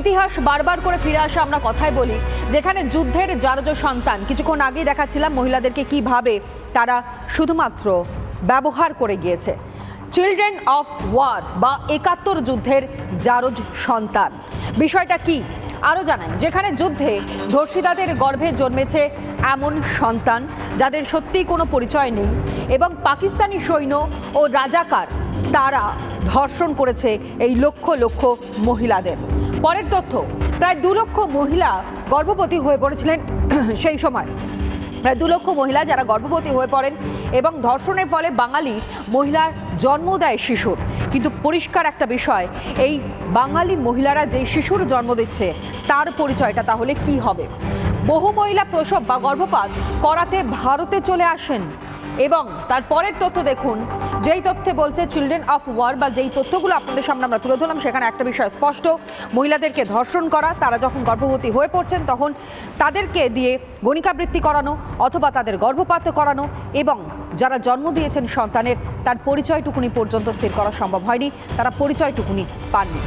ইতিহাস বারবার করে ফিরে আসে, আমরা কথাই বলি, যেখানে যুদ্ধের জারজ সন্তান। কিছুক্ষণ আগেই দেখাচ্ছিলাম মহিলাদেরকে কিভাবে তারা শুধুমাত্র ব্যবহার করে গিয়েছে। চিলড্রেন অফ ওয়ার বা ৭১ যুদ্ধের জারজ সন্তান। বিষয়টা কি আরও জানাই, যেখানে যুদ্ধে ধর্ষিতাদের গর্ভে জন্মেছে এমন সন্তান যাদের সত্যিই কোনো পরিচয় নেই, এবং পাকিস্তানি সৈন্য ও রাজাকার তারা ধর্ষণ করেছে এই লক্ষ লক্ষ মহিলাদের। পরের তথ্য, প্রায় ২ লক্ষ মহিলা গর্ভবতী হয়ে পড়েছিলেন সেই সময়। প্রায় ২ লক্ষ মহিলা যারা গর্ভবতী হয়ে পড়েন এবং ধর্ষণের ফলে বাঙালি মহিলার জন্ম দেয় শিশুর। কিন্তু পরিষ্কার একটা বিষয়, এই বাঙালি মহিলারা যে শিশুর জন্ম দিচ্ছে তার পরিচয়টা তাহলে কি হবে? বহু মহিলা প্রসব বা গর্ভপাত করাতে ভারতে চলে আসেন, এবং তারপরের তথ্য দেখুন, যেই তথ্যে বলছে চিলড্রেন অফ ওয়ার বা যেই তথ্যগুলো আপনাদের সামনে আমরা তুলে ধরলাম, সেখানে একটা বিষয় স্পষ্ট, মহিলাদেরকে ধর্ষণ করা, তারা যখন গর্ভবতী হয়ে পড়ছেন তখন তাদেরকে দিয়ে গণিকাবৃত্তি করানো অথবা তাদের গর্ভপাত করানো, এবং যারা জন্ম দিয়েছেন সন্তানের তার পরিচয়টুকুনি পর্যন্ত স্থির করা সম্ভব হয়নি, তারা পরিচয়টুকুনি পাননি।